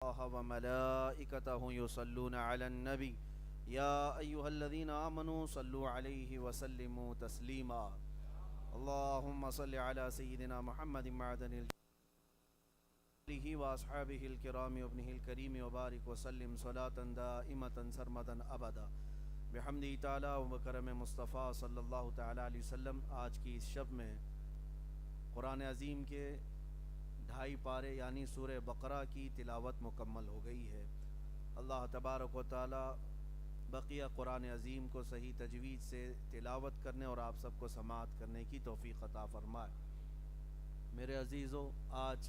الله وملائكته يصلون على النبي يا أيها الذين آمنوا صلوا عليه وسلموا تسليما اللهم صل على سيدنا محمد معدن آله وأصحابه الكرام وابنه الكريم وبارك وسلم صلاة دائمة سرمدا أبدا بحمدہ تعالی و بکرم مصطفیٰ صلی اللہ تعالی علیہ وسلم۔ آج کی اس شب میں قرآن عظیم کے 2.5 پارے یعنی سورہ بقرہ کی تلاوت مکمل ہو گئی ہے۔ اللہ تبارک و تعالی بقیہ قرآن عظیم کو صحیح تجوید سے تلاوت کرنے اور آپ سب کو سماعت کرنے کی توفیق عطا فرمائے۔ میرے عزیزو، آج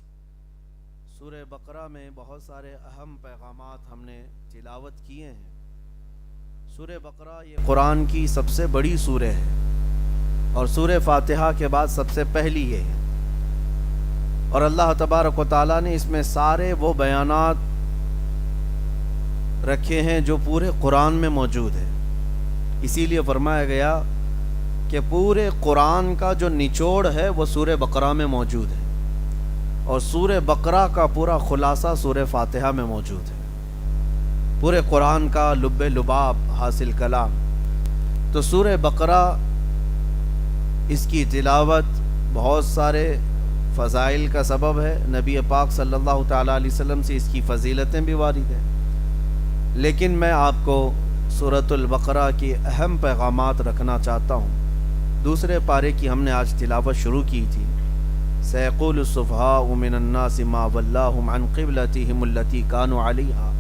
سورہ بقرہ میں بہت سارے اہم پیغامات ہم نے تلاوت کیے ہیں۔ سورہ بقرہ یہ قرآن کی سب سے بڑی سورہ ہے اور سورہ فاتحہ کے بعد سب سے پہلی یہ ہے، اور اللہ تبارک و تعالیٰ نے اس میں سارے وہ بیانات رکھے ہیں جو پورے قرآن میں موجود ہیں۔ اسی لیے فرمایا گیا کہ پورے قرآن کا جو نچوڑ ہے وہ سورہ بقرہ میں موجود ہے، اور سورہ بقرہ کا پورا خلاصہ سورہ فاتحہ میں موجود ہے۔ پورے قرآن کا لب لباب حاصل کلام۔ تو سورہ بقرہ، اس کی تلاوت بہت سارے فضائل کا سبب ہے۔ نبی پاک صلی اللہ تعالیٰ علیہ وسلم سے اس کی فضیلتیں بھی وارد ہیں، لیکن میں آپ کو سورۃ البقرہ کی اہم پیغامات رکھنا چاہتا ہوں۔ دوسرے پارے کی ہم نے آج تلاوت شروع کی تھی۔ سیقول السفہاء من الناس ما ولاہم عن قبلتہم التی کانوا علیہا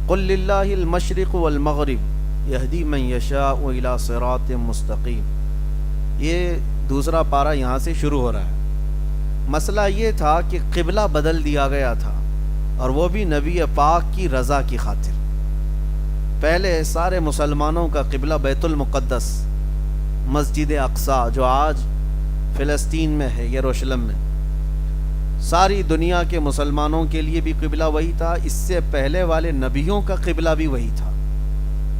قل للہ المشرق والمغرب یہدی من یشاء الی صراط مستقیم۔ یہ دوسرا پارہ یہاں سے شروع ہو رہا ہے۔ مسئلہ یہ تھا کہ قبلہ بدل دیا گیا تھا، اور وہ بھی نبی پاک کی رضا کی خاطر۔ پہلے سارے مسلمانوں کا قبلہ بیت المقدس، مسجد اقصی جو آج فلسطین میں ہے، یروشلم میں، ساری دنیا کے مسلمانوں کے لیے بھی قبلہ وہی تھا۔ اس سے پہلے والے نبیوں کا قبلہ بھی وہی تھا،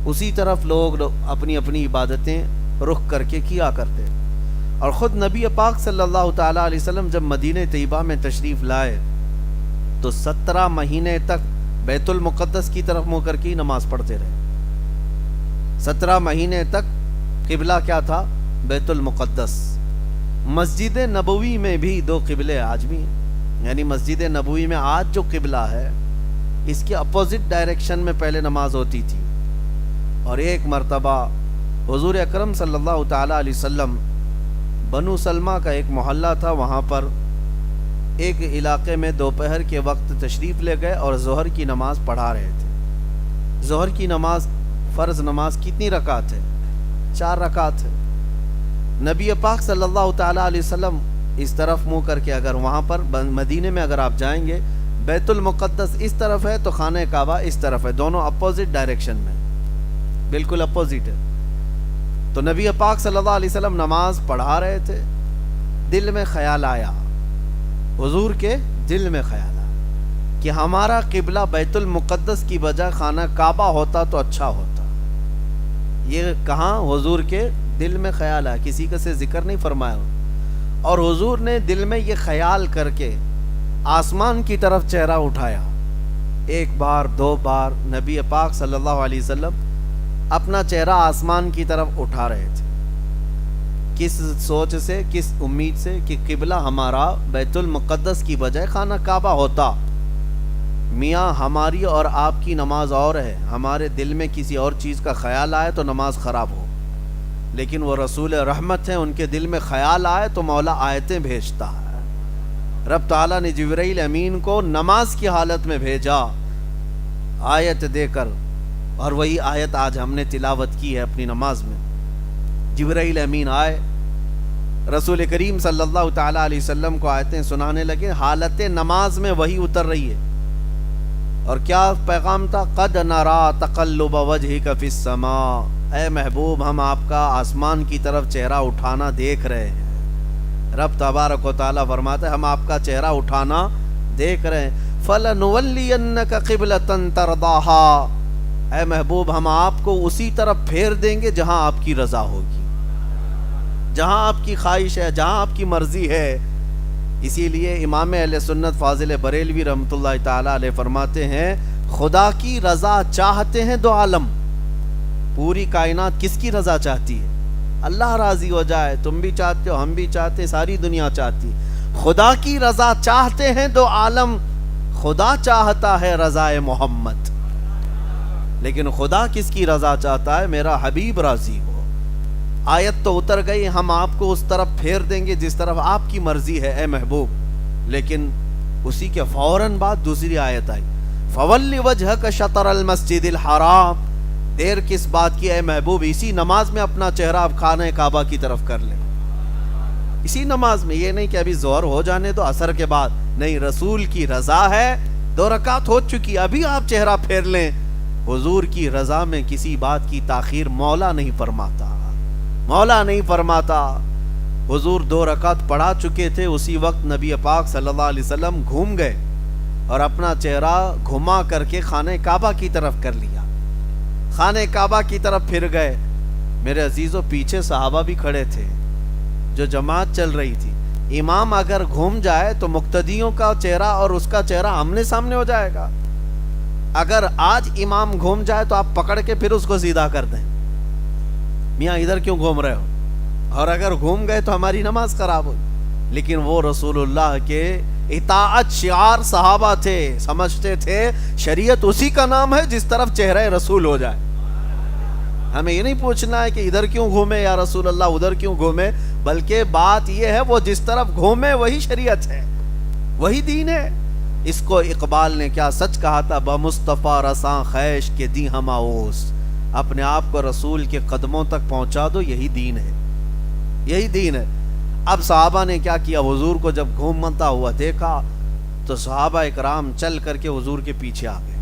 اسی طرف لوگ اپنی اپنی عبادتیں رخ کر کے کیا کرتے۔ اور خود نبی پاک صلی اللہ تعالیٰ علیہ وسلم جب مدینہ طیبہ میں تشریف لائے تو 17 مہینے تک بیت المقدس کی طرف منہ کر کے نماز پڑھتے رہے۔ 17 مہینے تک قبلہ کیا تھا؟ بیت المقدس۔ مسجد نبوی میں بھی 2 قبلے آج بھی ہیں، یعنی مسجد نبوی میں آج جو قبلہ ہے اس کے اپوزٹ ڈائریکشن میں پہلے نماز ہوتی تھی۔ اور ایک مرتبہ حضور اکرم صلی اللہ تعالیٰ علیہ وسلم بنو سلمہ کا ایک محلہ تھا، وہاں پر ایک علاقے میں دوپہر کے وقت تشریف لے گئے اور ظہر کی نماز پڑھا رہے تھے۔ ظہر کی نماز، فرض نماز کتنی رکعت ہے؟ 4 رکعت ہے۔ نبی پاک صلی اللہ تعالیٰ علیہ وسلم اس طرف منہ کر کے، اگر وہاں پر مدینے میں اگر آپ جائیں گے، بیت المقدس اس طرف ہے تو خانہ کعبہ اس طرف ہے، دونوں اپوزٹ ڈائریکشن میں، بالکل اپوزٹ ہے۔ تو نبی پاک صلی اللہ علیہ وسلم نماز پڑھا رہے تھے، دل میں خیال آیا، حضور کے دل میں خیال آیا کہ ہمارا قبلہ بیت المقدس کی بجائے خانہ کعبہ ہوتا تو اچھا ہوتا۔ یہ کہاں حضور کے دل میں خیال آیا، کسی کا سے ذکر نہیں فرمایا، اور حضور نے دل میں یہ خیال کر کے آسمان کی طرف چہرہ اٹھایا۔ 1 بار 2 بار نبی پاک صلی اللہ علیہ وسلم اپنا چہرہ آسمان کی طرف اٹھا رہے تھے۔ کس سوچ سے، کس امید سے کہ قبلہ ہمارا بیت المقدس کی بجائے خانہ کعبہ ہوتا۔ میاں ہماری اور آپ کی نماز اور ہے، ہمارے دل میں کسی اور چیز کا خیال آئے تو نماز خراب ہو، لیکن وہ رسول رحمت ہیں، ان کے دل میں خیال آئے تو مولا آیتیں بھیجتا ہے۔ رب تعالیٰ نے جبرائیل امین کو نماز کی حالت میں بھیجا آیت دے کر، اور وہی آیت آج ہم نے تلاوت کی ہے اپنی نماز میں۔ جبرائیل امین آئے، رسول کریم صلی اللہ تعالیٰ علیہ وسلم کو آیتیں سنانے لگے، حالت نماز میں وہی اتر رہی ہے۔ اور کیا پیغام تھا؟ قد نرا تقلب وجہک فی السماء، اے محبوب ہم آپ کا آسمان کی طرف چہرہ اٹھانا دیکھ رہے ہیں۔ رب تبارک و تعالیٰ فرماتا ہے ہم آپ کا چہرہ اٹھانا دیکھ رہے ہیں۔ فَلَنُوَلِّيَنَّكَ قِبْلَةً تَرْضَاهَا، اے محبوب ہم آپ کو اسی طرف پھیر دیں گے جہاں آپ کی رضا ہوگی، جہاں آپ کی خواہش ہے، جہاں آپ کی مرضی ہے، اسی لیے امام اہل سنت فاضل بریلوی رحمۃ اللہ تعالی علیہ فرماتے ہیں خدا کی رضا چاہتے ہیں دو عالم. پوری کائنات کس کی رضا چاہتی ہے؟ اللہ راضی ہو جائے. تم بھی چاہتے ہو، ہم بھی چاہتے، ساری دنیا چاہتی. خدا کی رضا چاہتے ہیں دو عالم. خدا چاہتا ہے رضا محمد. لیکن خدا کس کی رضا چاہتا ہے؟ میرا حبیب راضی ہو. آیت تو اتر گئی، ہم آپ کو اس طرف پھیر دیں گے جس طرف آپ کی مرضی ہے اے محبوب. لیکن اسی کے فوراً بعد دوسری آیت آئی، فَوَلِّ وَجْهَكَ شَطْرَ الْمَسْجِدِ الْحَرَامِ. دیر کس بات کی اے محبوب؟ اسی نماز میں اپنا چہرہ اب خانہ کعبہ کی طرف کر لیں. اسی نماز میں، یہ نہیں کہ ابھی ظہر ہو جانے تو عصر کے بعد. نہیں، رسول کی رضا ہے، 2 رکعت ہو چکی، ابھی آپ چہرہ پھیر لیں. حضور کی رضا میں کسی بات کی تاخیر مولا نہیں فرماتا. مولا نہیں فرماتا. حضور 2 رکعت پڑھا چکے تھے، اسی وقت نبی پاک صلی اللہ علیہ وسلم گھوم گئے اور اپنا چہرہ گھما کر کے خانہ کعبہ کی طرف کر لیا. خانہ کعبہ کی طرف پھر گئے. میرے عزیزوں، پیچھے صحابہ بھی کھڑے تھے جو جماعت چل رہی تھی. امام اگر گھوم جائے تو مقتدیوں کا چہرہ اور اس کا چہرہ آمنے سامنے ہو جائے گا. اگر آج امام گھوم جائے تو آپ پکڑ کے پھر اس کو سیدھا کر دیں، میاں ادھر کیوں گھوم رہے ہو؟ اور اگر گھوم گئے تو ہماری نماز خراب ہوئی. لیکن وہ رسول اللہ کے اطاعت شعار صحابہ تھے، سمجھتے تھے شریعت اسی کا نام ہے جس طرف چہرہ رسول ہو جائے. ہمیں یہ نہیں پوچھنا ہے کہ ادھر کیوں گھومے یا رسول اللہ، ادھر کیوں گھومے، بلکہ بات یہ ہے وہ جس طرف گھومے وہی شریعت ہے، وہی دین ہے. اس کو اقبال نے کیا سچ کہا تھا، بمصطفیٰ رساں خیش کے دی ہم آؤس. اپنے آپ کو رسول کے قدموں تک پہنچا دو، یہی دین ہے، یہی دین ہے. اب صحابہ نے کیا کیا، حضور کو جب گھومتا ہوا دیکھا تو صحابہ اکرام چل کر کے حضور کے پیچھے آ گئے.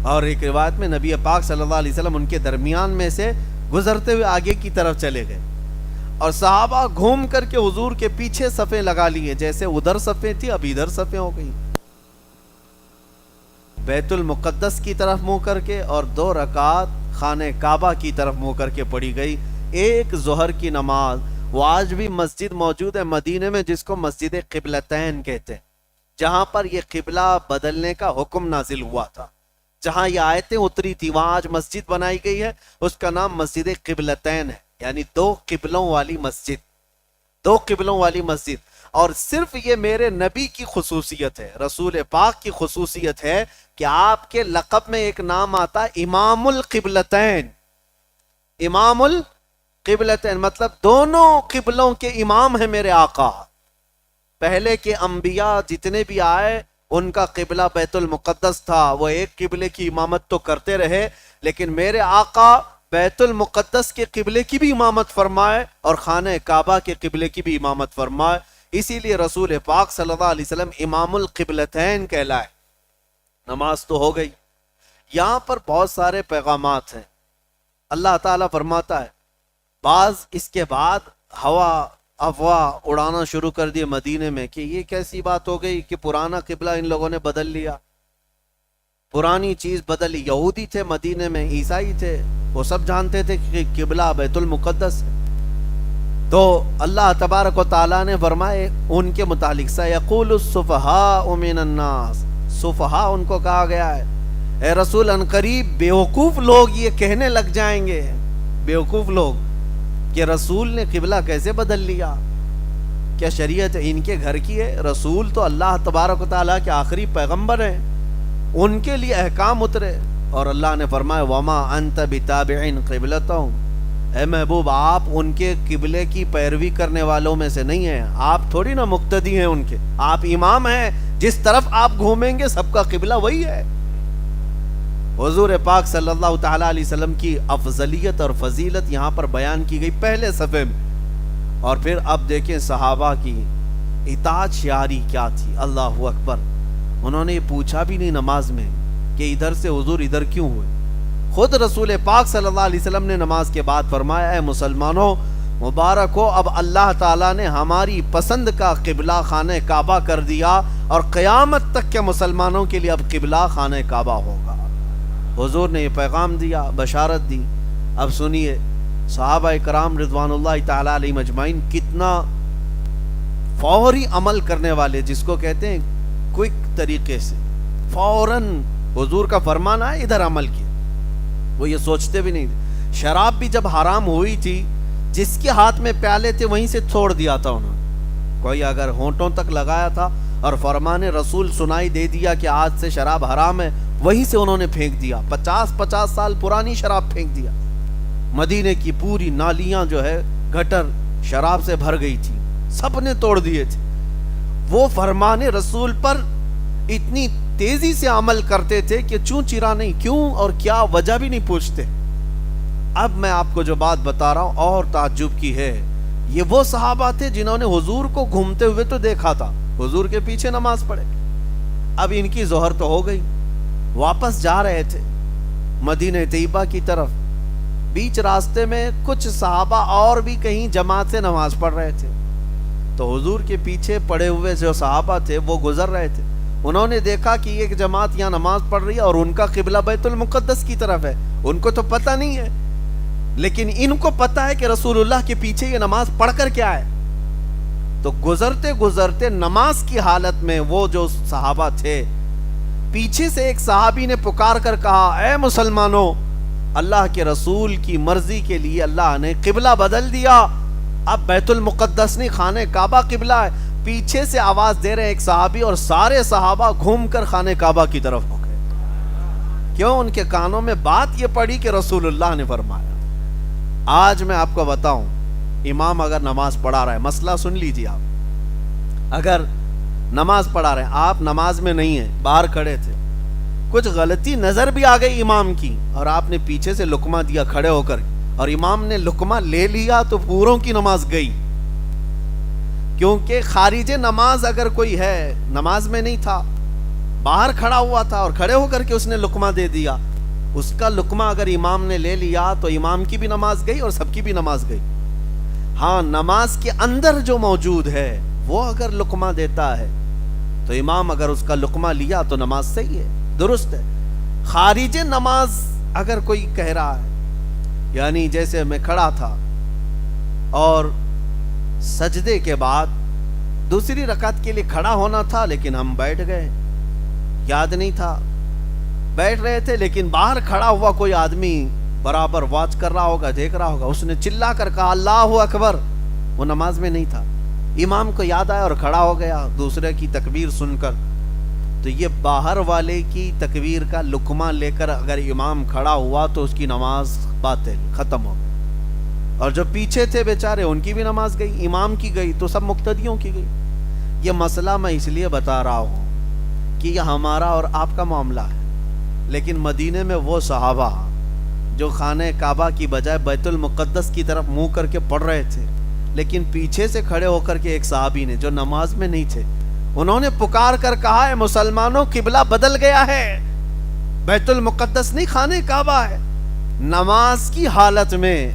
اور ایک روایت میں نبی پاک صلی اللہ علیہ وسلم ان کے درمیان میں سے گزرتے ہوئے آگے کی طرف چلے گئے اور صحابہ گھوم کر کے حضور کے پیچھے صفیں لگا لیے. جیسے ادھر صفیں تھی اب ادھر صفیں ہو گئی. بیت المقدس کی طرف منہ کر کے اور 2 رکعت خانہ کعبہ کی طرف منہ کر کے پڑھی گئی. ایک ظہر کی نماز، وہ آج بھی مسجد موجود ہے مدینے میں جس کو مسجد قبلتین کہتے ہیں، جہاں پر یہ قبلہ بدلنے کا حکم نازل ہوا تھا، جہاں یہ آیتیں اتری تھی، وہاں آج مسجد بنائی گئی ہے. اس کا نام مسجد قبلتین ہے، یعنی 2 قبلوں والی مسجد، 2 قبلوں والی مسجد. اور صرف یہ میرے نبی کی خصوصیت ہے، رسول پاک کی خصوصیت ہے کہ آپ کے لقب میں ایک نام آتا ہے امام القبلتین. امام القبلتین مطلب دونوں قبلوں کے امام ہیں میرے آقا. پہلے کے انبیاء جتنے بھی آئے ان کا قبلہ بیت المقدس تھا، وہ ایک قبلے کی امامت تو کرتے رہے، لیکن میرے آقا بیت المقدس کے قبلے کی بھی امامت فرمائے اور خانہ کعبہ کے قبلے کی بھی امامت فرمائے. اسی لیے رسول پاک صلی اللہ علیہ وسلم امام القبلتین کہلائے. نماز تو ہو گئی. یہاں پر بہت سارے پیغامات ہیں. اللہ تعالیٰ فرماتا ہے، بعض اس کے بعد ہوا افواہ اڑانا شروع کر دیے مدینے میں کہ یہ کیسی بات ہو گئی کہ پرانا قبلہ ان لوگوں نے بدل لیا، پرانی چیز بدل لی. یہودی تھے مدینے میں، عیسائی تھے، وہ سب جانتے تھے کہ قبلہ بیت المقدس ہے. تو اللہ تبارک و تعالیٰ نے فرمائے ان کے متعلق سَيَقُولُ السُّفَهَاءُ مِنَ النَّاسِ، سفہاء ان کو کہا گیا ہے. اے رسول ان قریب بیوقوف لوگ یہ کہنے لگ جائیں گے، بیوقوف لوگ، کہ رسول نے قبلہ کیسے بدل لیا، کیا شریعت ان کے گھر کی ہے؟ رسول تو اللہ تبارک و تعالیٰ کے آخری پیغمبر ہیں، ان کے لیے احکام اترے. اور اللہ نے فرمایا وَمَا أَنْتَ بِتَابِعٍ قِبْلَتَهُمْ، اے محبوب آپ ان کے قبلے کی پیروی کرنے والوں میں سے نہیں ہیں، آپ تھوڑی نہ مقتدی ہیں ان کے، آپ امام ہیں، جس طرف آپ گھومیں گے سب کا قبلہ وہی ہے. حضور پاک صلی اللہ تعالیٰ علیہ وسلم کی افضلیت اور فضیلت یہاں پر بیان کی گئی پہلے صفحے میں. اور پھر اب دیکھیں صحابہ کی اطاعت شعاری کیا تھی. اللہ اکبر. انہوں نے یہ پوچھا بھی نہیں نماز میں کہ ادھر سے حضور ادھر کیوں ہوئے. خود رسول پاک صلی اللہ علیہ وسلم نے نماز کے بعد فرمایا اے مسلمانوں مبارک ہو، اب اللہ تعالیٰ نے ہماری پسند کا قبلہ خانہ کعبہ کر دیا اور قیامت تک کے مسلمانوں کے لیے اب قبلہ خانہ کعبہ ہوگا. حضور نے یہ پیغام دیا، بشارت دی. اب سنیے صحابہ کرام رضوان اللہ تعالیٰ علیہ مجمعین کتنا فوری عمل کرنے والے، جس کو کہتے ہیں کوئک طریقے سے فوراً حضور کا فرمان آئے ادھر عمل کیا، وہ یہ سوچتے بھی نہیں تھے۔ شراب بھی جب حرام ہوئی تھی، جس کے ہاتھ میں پیالے تھے وہیں سے چھوڑ دیا تھا انہوں نے، کوئی اگر ہونٹوں تک لگایا تھا اور فرمان رسول سنائی دے دیا کہ آج سے شراب حرام ہے، وہیں سے انہوں نے پھینک دیا، 50 سال پرانی شراب پھینک دیا۔ مدینے کی پوری نالیاں جو ہے گٹر شراب سے بھر گئی تھی، سب نے توڑ دیے تھے۔ وہ فرمان رسول پر اتنی تیزی سے عمل کرتے تھے کہ چوں چرا نہیں، کیوں اور کیا وجہ بھی نہیں پوچھتے۔ اب میں آپ کو جو بات بتا رہا ہوں اور تعجب کی ہے، یہ وہ صحابہ تھے جنہوں نے حضور کو گھومتے ہوئے تو دیکھا تھا، حضور کے پیچھے نماز پڑھے۔ اب ان کی ظہر تو ہو گئی، واپس جا رہے تھے مدینہ طیبہ کی طرف، بیچ راستے میں کچھ صحابہ اور بھی کہیں جماعت سے نماز پڑھ رہے تھے، تو حضور کے پیچھے پڑے ہوئے جو صحابہ تھے وہ گزر رہے تھے، انہوں نے دیکھا کہ ایک جماعت یہاں نماز پڑھ رہی ہے اور ان کا قبلہ بیت المقدس کی طرف ہے، ان کو تو پتہ نہیں ہے، لیکن ان کو پتہ ہے کہ رسول اللہ کے پیچھے یہ نماز پڑھ کر کیا ہے۔ تو گزرتے گزرتے نماز کی حالت میں وہ جو صحابہ تھے، پیچھے سے ایک صحابی نے پکار کر کہا، اے مسلمانوں، اللہ کے رسول کی مرضی کے لیے اللہ نے قبلہ بدل دیا، اب بیت المقدس نہیں خانہ کعبہ قبلہ ہے۔ پیچھے سے آواز دے رہے ایک صحابی اور سارے صحابہ گھوم کر خانہ کعبہ کی طرف ہو گئے۔ کیوں؟ ان کے کانوں میں بات یہ پڑی کہ رسول اللہ نے فرمایا۔ آج میں آپ کو بتاؤں، امام اگر نماز پڑھا رہا ہے، مسئلہ سن لیجیے آپ، اگر نماز پڑھا رہے ہیں، آپ نماز میں نہیں ہیں، باہر کھڑے تھے، کچھ غلطی نظر بھی آ گئی امام کی اور آپ نے پیچھے سے لقمہ دیا کھڑے ہو کر، اور امام نے لقمہ لے لیا تو پوروں کی نماز گئی، کیونکہ خارج نماز اگر کوئی ہے، نماز میں نہیں تھا، باہر کھڑا ہوا تھا اور کھڑے ہو کر کے اس نے لقمہ دے دیا، اس کا لقمہ اگر امام نے لے لیا تو امام کی بھی نماز گئی اور سب کی بھی نماز گئی۔ ہاں، نماز کے اندر جو موجود ہے وہ اگر لقمہ دیتا ہے تو امام اگر اس کا لقمہ لیا تو نماز صحیح ہے، درست ہے۔ خارج نماز اگر کوئی کہہ رہا ہے، یعنی جیسے میں کھڑا تھا اور سجدے کے بعد دوسری رکعت کے لیے کھڑا ہونا تھا لیکن ہم بیٹھ گئے، یاد نہیں تھا، بیٹھ رہے تھے، لیکن باہر کھڑا ہوا کوئی آدمی برابر واچ کر رہا ہوگا، دیکھ رہا ہوگا، اس نے چلا کر کہا اللہ اکبر، وہ نماز میں نہیں تھا، امام کو یاد آیا اور کھڑا ہو گیا دوسرے کی تکبیر سن کر، تو یہ باہر والے کی تکبیر کا لقمہ لے کر اگر امام کھڑا ہوا تو اس کی نماز باطل، ختم ہو گئی، اور جو پیچھے تھے بیچارے ان کی بھی نماز گئی، امام کی گئی تو سب مقتدیوں کی گئی۔ یہ مسئلہ میں اس لیے بتا رہا ہوں کہ یہ ہمارا اور آپ کا معاملہ ہے، لیکن مدینے میں وہ صحابہ جو خانہ کعبہ کی بجائے بیت المقدس کی طرف منہ کر کے پڑھ رہے تھے، لیکن پیچھے سے کھڑے ہو کر کے ایک صحابی نے جو نماز میں نہیں تھے، انہوں نے پکار کر کہا، اے مسلمانوں، قبلہ بدل گیا ہے، بیت المقدس نہیں خانہ کعبہ ہے۔ نماز کی حالت میں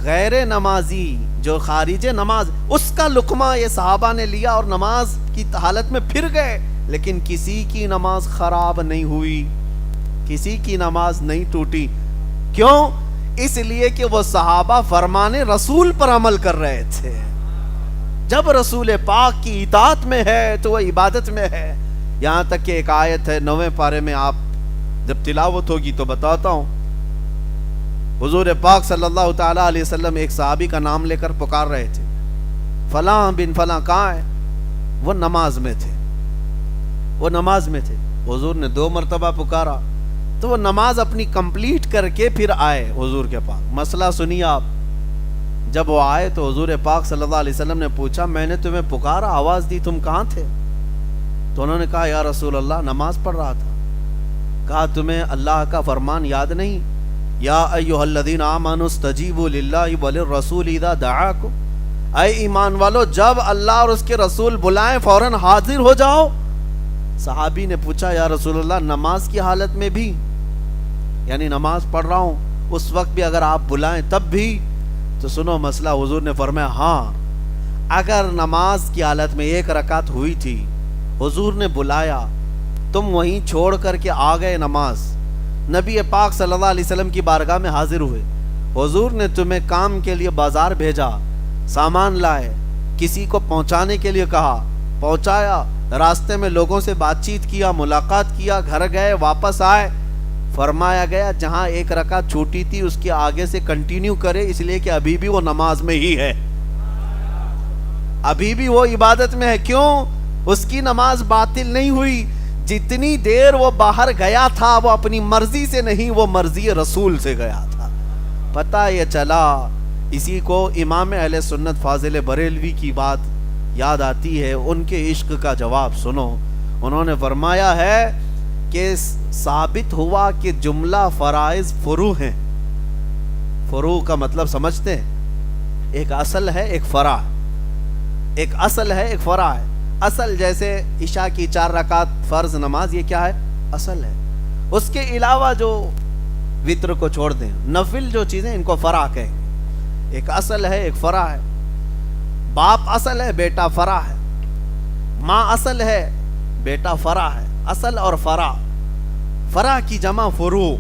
غیر نمازی جو خارج نماز، اس کا لقمہ یہ صحابہ نے لیا اور نماز کی حالت میں پھر گئے، لیکن کسی کی نماز خراب نہیں ہوئی، کسی کی نماز نہیں ٹوٹی۔ کیوں؟ اس لیے کہ وہ صحابہ فرمان رسول پر عمل کر رہے تھے۔ جب رسول پاک کی اطاعت میں ہے تو وہ عبادت میں ہے۔ یہاں تک کہ ایک آیت ہے 9ویں پارے میں، آپ جب تلاوت ہوگی تو بتاتا ہوں، حضور پاک صلی اللہ تعالی علیہ وسلم ایک صحابی کا نام لے کر پکار رہے تھے، فلاں بن فلاں کہاں ہے؟ وہ نماز میں تھے، وہ نماز میں تھے۔ حضور نے 2 مرتبہ پکارا تو وہ نماز اپنی کمپلیٹ کر کے پھر آئے حضور کے پاس۔ مسئلہ سنیے آپ، جب وہ آئے تو حضور پاک صلی اللہ علیہ وسلم نے پوچھا، میں نے تمہیں پکارا، آواز دی، تم کہاں تھے؟ تو انہوں نے کہا، یا رسول اللہ، نماز پڑھ رہا تھا۔ کہا، تمہیں اللہ کا فرمان یاد نہیں؟ یا ایھا الذین آمنوا استجیبوا للہ وللرسول اذا دعاکم، اے ایمان والو، جب اللہ اور اس کے رسول بلائیں فوراً حاضر ہو جاؤ۔ صحابی نے پوچھا، یا رسول اللہ، نماز کی حالت میں بھی؟ یعنی نماز پڑھ رہا ہوں اس وقت بھی اگر آپ بلائیں تب بھی؟ تو سنو مسئلہ، حضور نے فرمایا، ہاں، اگر نماز کی حالت میں 1 رکعت ہوئی تھی، حضور نے بلایا، تم وہیں چھوڑ کر کے آ گئے نماز، نبی پاک صلی اللہ علیہ وسلم کی بارگاہ میں حاضر ہوئے، حضور نے تمہیں کام کے لیے بازار بھیجا، سامان لائے، کسی کو پہنچانے کے لیے کہا، پہنچایا، راستے میں لوگوں سے بات چیت کیا، ملاقات کیا، گھر گئے، واپس آئے، فرمایا گیا جہاں ایک رکعت چھوٹی تھی اس کے آگے سے کنٹینیو کرے، اس لیے کہ ابھی بھی وہ نماز میں ہی ہے، ابھی بھی وہ عبادت میں ہے۔ کیوں؟ اس کی نماز باطل نہیں ہوئی، جتنی دیر وہ باہر گیا تھا وہ اپنی مرضی سے نہیں، وہ مرضی رسول سے گیا تھا۔ پتہ یہ چلا، اسی کو امام اہل سنت فاضل بریلوی کی بات یاد آتی ہے، ان کے عشق کا جواب سنو۔ انہوں نے فرمایا ہے کہ ثابت ہوا کہ جملہ فرائض فروع ہیں۔ فروع کا مطلب سمجھتے ہیں؟ ایک اصل ہے، ایک فرع، ایک اصل ہے، ایک فرع ہے۔ اصل جیسے عشاء کی 4 رکعت فرض نماز، یہ کیا ہے؟ اصل ہے۔ اس کے علاوہ جو وتر کو چھوڑ دیں، نفل جو چیزیں، ان کو فرع کہیں گے۔ ایک اصل ہے، ایک فرع ہے۔ باپ اصل ہے، بیٹا فرع ہے۔ ماں اصل ہے، بیٹا فرع ہے۔ اصل اور فرع، فرع کی جمع فروع۔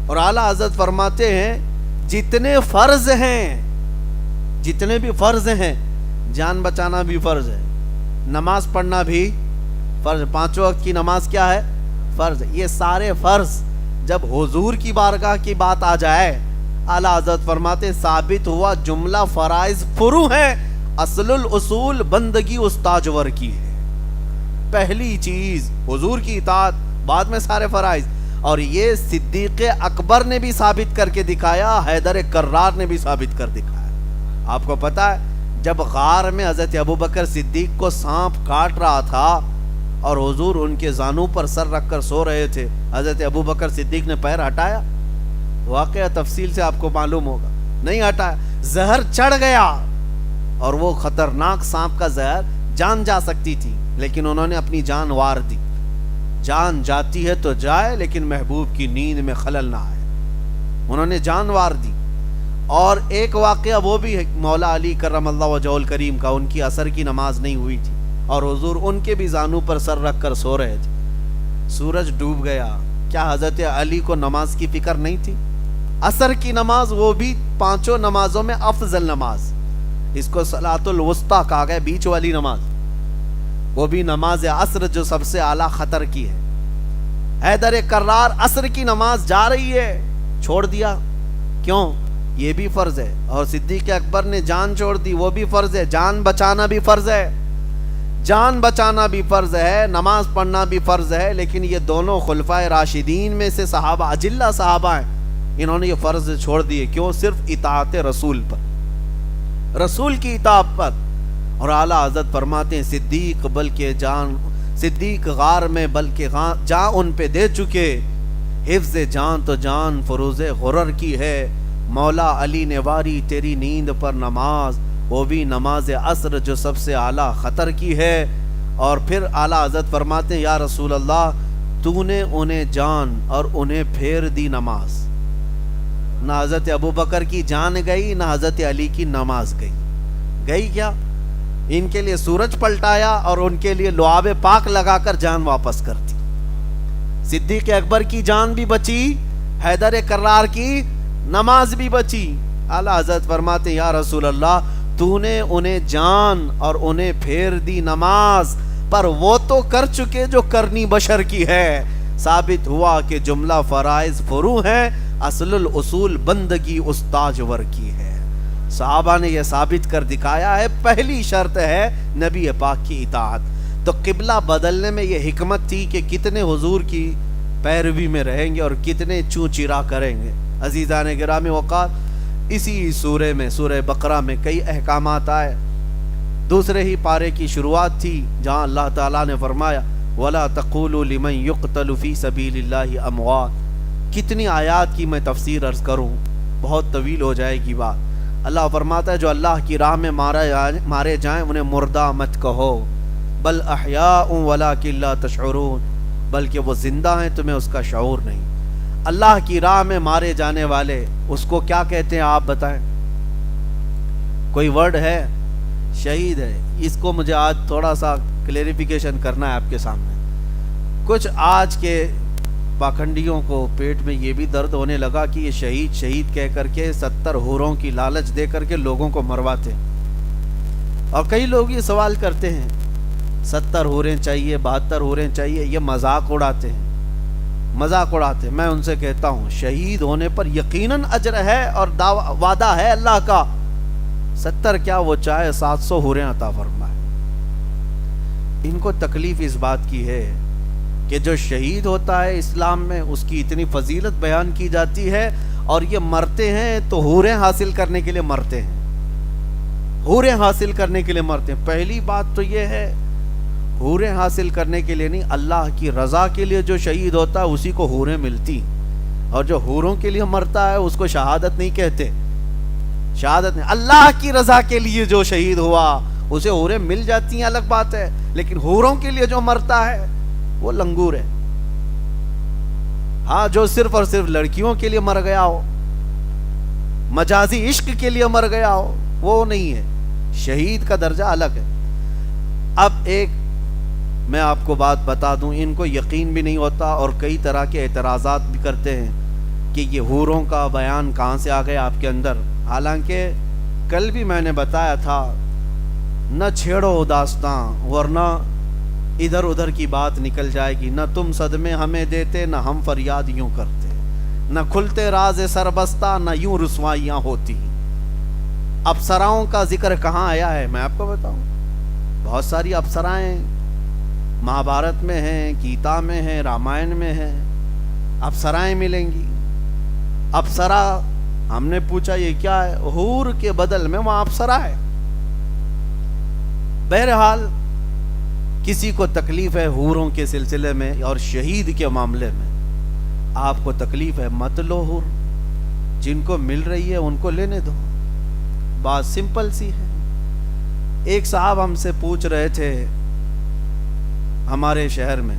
اور اعلیٰ حضرت فرماتے ہیں جتنے فرض ہیں، جتنے بھی فرض ہیں، جان بچانا بھی فرض ہے، نماز پڑھنا بھی فرض، 5 وقت کی نماز کیا ہے؟ فرض۔ یہ سارے فرض جب حضور کی بارگاہ کی بات آ جائے، اعلیٰ حضرت فرماتے ثابت ہوا جملہ فرائض فروع ہیں، اصل الاصول بندگی استاجور کی ہے۔ پہلی چیز حضور کی اطاعت، بعد میں سارے فرائض۔ اور یہ صدیق اکبر نے بھی ثابت کر کے دکھایا، حیدر کرار نے بھی ثابت کر دکھایا۔ آپ کو پتا ہے جب غار میں حضرت ابوبکر صدیق کو سانپ کاٹ رہا تھا اور حضور ان کے زانوں پر سر رکھ کر سو رہے تھے، حضرت ابوبکر صدیق نے پیر ہٹایا؟ واقعہ تفصیل سے آپ کو معلوم ہوگا، نہیں ہٹایا۔ زہر چڑھ گیا، اور وہ خطرناک سانپ کا زہر جان جا سکتی تھی، لیکن انہوں نے اپنی جان وار دی۔ جان جاتی ہے تو جائے، لیکن محبوب کی نیند میں خلل نہ آئے، انہوں نے جان وار دی۔ اور ایک واقعہ وہ بھی ہے مولا علی کرم اللہ وجہہ الکریم کا، ان کی عصر کی نماز نہیں ہوئی تھی اور حضور ان کے بھی زانوں پر سر رکھ کر سو رہے تھے، سورج ڈوب گیا۔ کیا حضرت علی کو نماز کی فکر نہیں تھی؟ عصر کی نماز، وہ بھی 5 نمازوں میں افضل نماز، اس کو صلاۃ الوسطیٰ کہا گیا، بیچ والی نماز، وہ بھی نماز عصر جو سب سے اعلیٰ خطر کی ہے۔ حیدر کرار عصر کی نماز جا رہی ہے، چھوڑ دیا، کیوں؟ یہ بھی فرض ہے۔ اور صدیق اکبر نے جان چھوڑ دی، وہ بھی فرض ہے۔ جان بچانا بھی فرض ہے، جان بچانا بھی فرض ہے، نماز پڑھنا بھی فرض ہے۔ لیکن یہ دونوں خلفائے راشدین میں سے صحابہ، اجلہ صحابہ ہیں، انہوں نے یہ فرض چھوڑ دیے، کیوں؟ صرف اطاعت رسول پر، رسول کی اطاعت پر۔ اور اعلیٰ حضرت فرماتے ہیں صدیق بلکہ جان، صدیق غار میں بلکہ جان ان پہ دے چکے، حفظ جان تو جان فروز غرر کی ہے، مولا علی نے واری تیری نیند پر نماز، وہ بھی نماز عصر جو سب سے اعلیٰ خطر کی ہے۔ اور پھر اعلیٰ حضرت فرماتے ہیں یا رسول اللہ تو نے انہیں جان اور انہیں پھیر دی نماز۔ نہ حضرت ابوبکر کی جان گئی، نہ حضرت علی کی نماز گئی۔ گئی کیا؟ ان کے لیے سورج پلٹایا اور ان کے لیے لعاب پاک لگا کر جان واپس کر دی۔ صدیق اکبر کی جان بھی بچی، حیدر کرار کی نماز بھی بچی۔ اعلیٰ حضرت فرماتے ہیں یا رسول اللہ تو نے انہیں جان اور انہیں پھیر دی نماز، پر وہ تو کر چکے جو کرنی بشر کی ہے۔ ثابت ہوا کہ جملہ فرائض فروع ہیں، اصل الاصول بندگی استاجور کی ہے۔ صحابہ نے یہ ثابت کر دکھایا ہے۔ پہلی شرط ہے نبی پاک کی اطاعت۔ تو قبلہ بدلنے میں یہ حکمت تھی کہ کتنے حضور کی پیروی میں رہیں گے اور کتنے چوں چرا کریں گے۔ عزیزان گرامی وقار، اسی سورہ میں، سورہ بقرہ میں کئی احکامات آئے۔ دوسرے ہی پارے کی شروعات تھی جہاں اللہ تعالیٰ نے فرمایا وَلَا تَقُولُوا لِمَنْ يُقْتَلُ فِي سَبِيلِ اللَّهِ أَمْوَاتٌ۔ کتنی آیات کی میں تفسیر عرض کروں، بہت طویل ہو جائے گی بات۔ اللہ فرماتا ہے جو اللہ کی راہ میں مارے جائیں انہیں مردہ مت کہو، بل احیاء ولکن لا تشعرون، بلکہ وہ زندہ ہیں تمہیں اس کا شعور نہیں۔ اللہ کی راہ میں مارے جانے والے اس کو کیا کہتے ہیں آپ بتائیں؟ کوئی ورڈ ہے؟ شہید ہے۔ اس کو مجھے آج تھوڑا سا کلیریفیکیشن کرنا ہے آپ کے سامنے۔ کچھ آج کے پاکھنڈیوں کو پیٹ میں یہ بھی درد ہونے لگا کہ یہ شہید شہید کہہ کر کے 70 حوروں کی لالچ دے کر کے لوگوں کو مرواتے۔ اور کئی لوگ یہ سوال کرتے ہیں 70 حوریں چاہیے 72 حوریں چاہیے، یہ مذاق اڑاتے ہیں، مذاق اڑاتے ہیں۔ میں ان سے کہتا ہوں شہید ہونے پر یقیناً اجر ہے اور وعدہ ہے اللہ کا، 70 کیا وہ چاہے 700 حوریں عطا فرمائے۔ ان کو تکلیف اس بات کی ہے کہ جو شہید ہوتا ہے اسلام میں اس کی اتنی فضیلت بیان کی جاتی ہے، اور یہ مرتے ہیں تو حوریں حاصل کرنے کے لیے مرتے ہیں، حوریں حاصل کرنے کے لیے مرتے ہیں۔ پہلی بات تو یہ ہے حوریں حاصل کرنے کے لیے نہیں، اللہ کی رضا کے لیے جو شہید ہوتا ہے اسی کو حوریں ملتی، اور جو حوروں کے لیے مرتا ہے اس کو شہادت نہیں کہتے، شہادت نہیں۔ اللہ کی رضا کے لیے جو شہید ہوا اسے حوریں مل جاتی ہیں الگ بات ہے، لیکن حوروں کے لیے جو مرتا ہے وہ لنگور ہے۔ ہاں جو صرف اور صرف لڑکیوں کے لیے مر گیا ہو، مجازی عشق کے لیے مر گیا ہو، وہ نہیں ہے، شہید کا درجہ الگ ہے۔ اب ایک میں آپ کو بات بتا دوں، ان کو یقین بھی نہیں ہوتا اور کئی طرح کے اعتراضات بھی کرتے ہیں کہ یہ حوروں کا بیان کہاں سے آ گیا آپ کے اندر، حالانکہ کل بھی میں نے بتایا تھا نہ چھیڑو داستاں ورنہ ادھر ادھر کی بات نکل جائے گی، نہ تم صدمے ہمیں دیتے نہ ہم فریاد یوں کرتے، نہ کھلتے راز سربستہ نہ یوں رسوائیاں ہوتی۔ افسراؤں کا ذکر کہاں آیا ہے میں آپ کو بتاؤں، بہت ساری افسرائیں مہابھارت میں ہیں، گیتا میں ہیں، رامائن میں ہیں، افسرائیں ملیں گی۔ افسرا ہم نے پوچھا یہ کیا ہے، حور کے بدل میں وہاں افسرا ہے۔ بہرحال کسی کو تکلیف ہے حوروں کے سلسلے میں اور شہید کے معاملے میں، آپ کو تکلیف ہے مت لو حور، جن کو مل رہی ہے ان کو لینے دو، بات سمپل سی ہے۔ ایک صاحب ہم سے پوچھ رہے تھے ہمارے شہر میں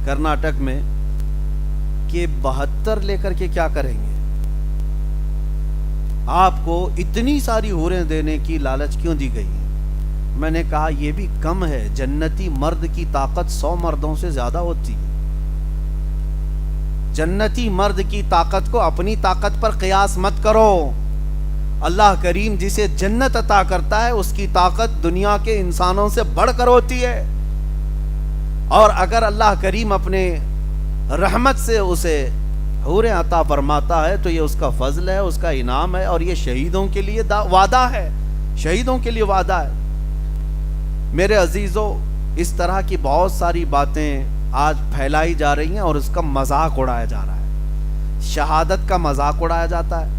کرناٹک میں کہ 72 لے کر کے کیا کریں گے، آپ کو اتنی ساری حوریں دینے کی لالچ کیوں دی گئی ہے؟ میں نے کہا یہ بھی کم ہے، جنتی مرد کی طاقت 100 مردوں سے زیادہ ہوتی ہے۔ جنتی مرد کی طاقت کو اپنی طاقت پر قیاس مت کرو، اللہ کریم جسے جنت عطا کرتا ہے اس کی طاقت دنیا کے انسانوں سے بڑھ کر ہوتی ہے، اور اگر اللہ کریم اپنے رحمت سے اسے حوریں عطا فرماتا ہے تو یہ اس کا فضل ہے، اس کا انعام ہے، اور یہ شہیدوں کے لیے وعدہ ہے، شہیدوں کے لیے وعدہ ہے۔ میرے عزیزو، اس طرح کی بہت ساری باتیں آج پھیلائی جا رہی ہیں اور اس کا مذاق اڑایا جا رہا ہے، شہادت کا مذاق اڑایا جاتا ہے،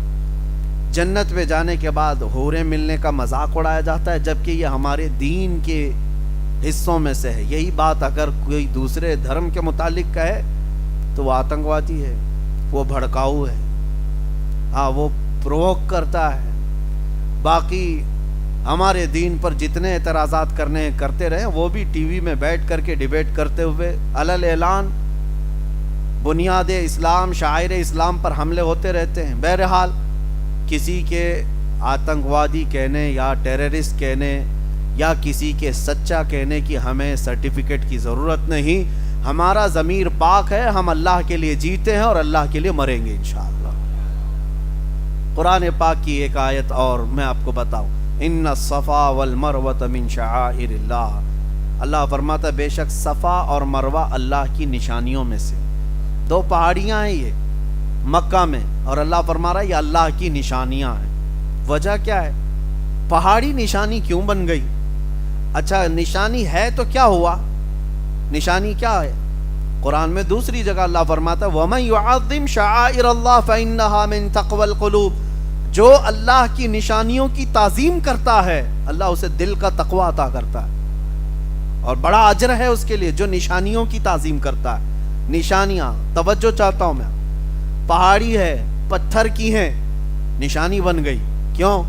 جنت میں جانے کے بعد حوریں ملنے کا مذاق اڑایا جاتا ہے، جبکہ یہ ہمارے دین کے حصوں میں سے ہے۔ یہی بات اگر کوئی دوسرے دھرم کے متعلق کہے تو وہ آتنکوادی ہے، وہ بھڑکاؤ ہے، ہاں وہ پرووک کرتا ہے۔ باقی ہمارے دین پر جتنے اعتراضات کرتے رہے وہ بھی ٹی وی میں بیٹھ کر کے ڈیبیٹ کرتے ہوئے علل اعلان بنیاد اسلام شاعر اسلام پر حملے ہوتے رہتے ہیں۔ بہرحال کسی کے آتنکوادی کہنے یا ٹیررسٹ کہنے یا کسی کے سچا کہنے کی ہمیں سرٹیفکیٹ کی ضرورت نہیں، ہمارا ضمیر پاک ہے، ہم اللہ کے لیے جیتے ہیں اور اللہ کے لیے مریں گے انشاءاللہ۔ قرآن پاک کی ایک آیت اور میں آپ کو بتاؤں، ان الصفا والمروۃ من شعائر اللہ، اللہ فرماتا ہے بے شک صفا اور مروہ اللہ کی نشانیوں میں سے، 2 پہاڑیاں ہیں یہ مکہ میں، اور اللہ فرما رہا ہے یہ اللہ کی نشانیاں ہیں۔ وجہ کیا ہے؟ پہاڑی نشانی کیوں بن گئی؟ اچھا نشانی ہے تو کیا ہوا؟ نشانی کیا ہے؟ قرآن میں دوسری جگہ اللہ فرماتا ہے وَمَن يُعَظِّمْ شَعَائِرَ اللَّهِ فَإِنَّهَا مِن تَقْوَى الْقُلُوبِ، جو اللہ کی نشانیوں کی تعظیم کرتا ہے اللہ اسے دل کا تقوی عطا کرتا ہے، اور بڑا اجر ہے اس کے لیے جو نشانیوں کی تعظیم کرتا ہے۔ نشانیاں توجہ چاہتا ہوں میں، پہاڑی ہے پتھر کی ہیں، نشانی بن گئی، کیوں؟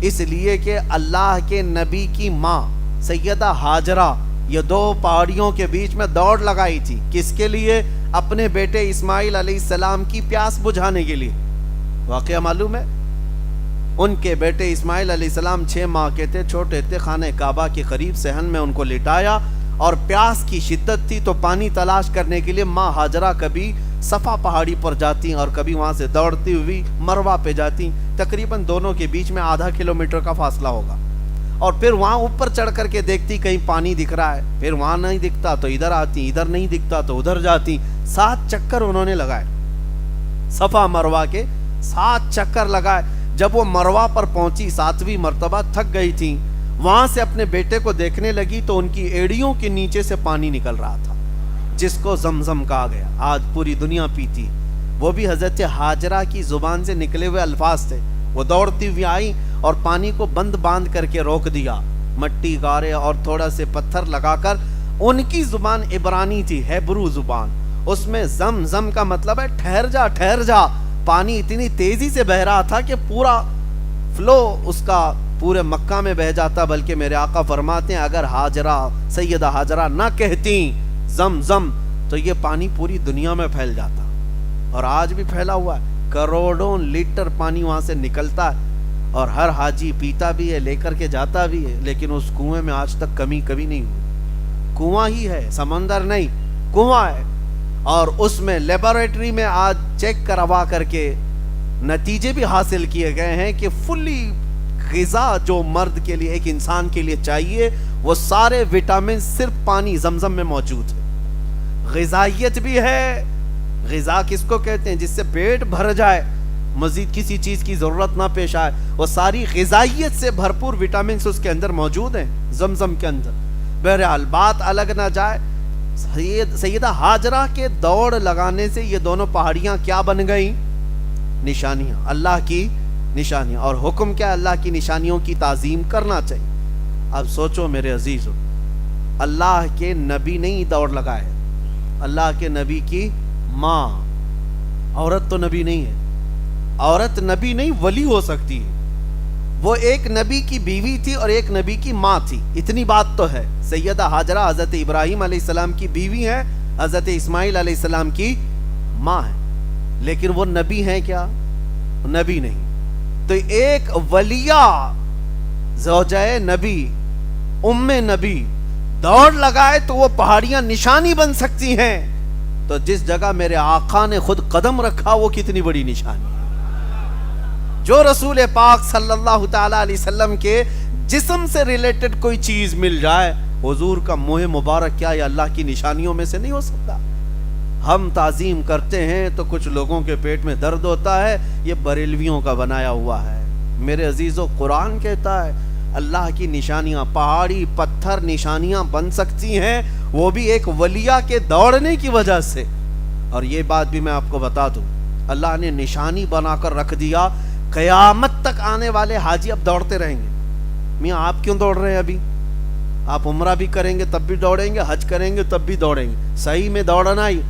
اس لیے کہ اللہ کے نبی کی ماں سیدہ ہاجرہ یہ 2 پہاڑیوں کے بیچ میں دوڑ لگائی تھی، کس کے لیے؟ اپنے بیٹے اسماعیل علیہ السلام کی پیاس بجھانے کے لیے۔ واقعہ معلوم ہے، ان کے بیٹے اسماعیل علیہ السلام 6 ماہ کے تھے، چھوٹے تھے، خانہ کعبہ کے قریب صحن میں ان کو لٹایا، اور پیاس کی شدت تھی تو پانی تلاش کرنے کے لیے ماں ہاجرہ کبھی صفا پہاڑی پر جاتی اور کبھی وہاں سے دوڑتی ہوئی مروہ پہ جاتی، تقریباً دونوں کے بیچ میں ½ کلومیٹر کا فاصلہ ہوگا، اور پھر وہاں اوپر چڑھ کر کے دیکھتی کہیں پانی دکھ رہا ہے، پھر وہاں نہیں دکھتا تو ادھر آتی، ادھر نہیں دکھتا تو ادھر جاتی. 7 چکر انہوں نے لگائے، صفا مروہ کے 7 چکر لگائے. جب وہ مروہ پر پہنچی 7ویں مرتبہ تھک گئی تھی، وہاں سے اپنے بیٹے کو دیکھنے لگی تو ان کی ایڑیوں کے نیچے سے پانی نکل رہا تھا، جس کو زمزم کہا گیا. آج پوری دنیا پیتی. وہ بھی حضرت ہاجرہ کی زبان سے نکلے ہوئے الفاظ تھے. وہ دوڑتی ہوئی آئی اور پانی کو بند باندھ کر کے روک دیا. مٹی گارے اور تھوڑا سے پتھر لگا کر، ان کی زبان عبرانی تھی، ہیبرو زبان. اس میں زم زم کا مطلب ہے ٹھہر جا ٹھہر جا. پانی اتنی تیزی سے بہ رہا تھا کہ پورا فلو اس کا پورے مکہ میں بہ جاتا. بلکہ میرے آقا فرماتے ہیں اگر ہاجرہ، سیدہ ہاجرہ نہ کہتی زم زم تو یہ پانی پوری دنیا میں پھیل جاتا. اور آج بھی پھیلا ہوا ہے، کروڑوں لیٹر پانی وہاں سے نکلتا ہے اور ہر حاجی پیتا بھی ہے، لے کر کے جاتا بھی ہے. لیکن اس کنویں میں آج تک کمی کبھی نہیں ہوئی. کنواں ہی ہے، سمندر نہیں، کنواں ہے. اور اس میں لیبارٹری میں آج چیک کروا کر کے نتیجے بھی حاصل کیے گئے ہیں کہ فلی غذا جو مرد کے لیے، ایک انسان کے لیے چاہیے، وہ سارے وٹامن صرف پانی زمزم میں موجود ہے. غذائیت بھی ہے. غذا کس کو کہتے ہیں؟ جس سے پیٹ بھر جائے، مزید کسی چیز کی ضرورت نہ پیش آئے. وہ ساری غذائیت سے بھرپور وٹامنز اس کے اندر موجود ہیں زمزم کے اندر. بہرحال بات الگ نہ جائے، سیدہ ہاجرہ کے دوڑ لگانے سے یہ دونوں پہاڑیاں کیا بن گئیں؟ نشانیاں، اللہ کی نشانیاں. اور حکم کیا؟ اللہ کی نشانیوں کی تعظیم کرنا چاہیے. اب سوچو میرے عزیزو، اللہ کے نبی نہیں دوڑ لگائے، اللہ کے نبی کی ماں. عورت تو نبی نہیں ہے، عورت نبی نہیں ولی ہو سکتی ہے. وہ ایک نبی کی بیوی تھی اور ایک نبی کی ماں تھی. اتنی بات تو ہے. سیدہ ہاجرہ حضرت ابراہیم علیہ السلام کی بیوی ہے، حضرت اسماعیل علیہ السلام کی ماں ہے. لیکن وہ نبی ہیں کیا؟ نبی نہیں. تو ایک ولیہ زوجہ نبی، ام نبی دوڑ لگائے تو وہ پہاڑیاں نشانی بن سکتی ہیں. تو جس جگہ میرے آقا نے خود قدم رکھا وہ کتنی بڑی نشانی ہے. جو رسول پاک صلی اللہ تعالی علیہ وسلم کے جسم سے ریلیٹڈ کوئی چیز مل جائے، حضور کا منہ مبارک کیا یہ اللہ کی نشانیوں میں سے نہیں ہو سکتا؟ ہم تعظیم کرتے ہیں تو کچھ لوگوں کے پیٹ میں درد ہوتا ہے، یہ بریلویوں کا بنایا ہوا ہے. میرے عزیزو، قرآن کہتا ہے اللہ کی نشانیاں، پہاڑی پتھر نشانیاں بن سکتی ہیں، وہ بھی ایک ولیہ کے دوڑنے کی وجہ سے. اور یہ بات بھی میں آپ کو بتا دوں، اللہ نے نشانی بنا کر رکھ دیا. قیامت تک آنے والے حاجی اب دوڑتے رہیں گے. میاں آپ کیوں دوڑ رہے ہیں؟ ابھی آپ عمرہ بھی کریں گے تب بھی دوڑیں گے، حج کریں گے تب بھی دوڑیں گے. صحیح میں دوڑنا ہی.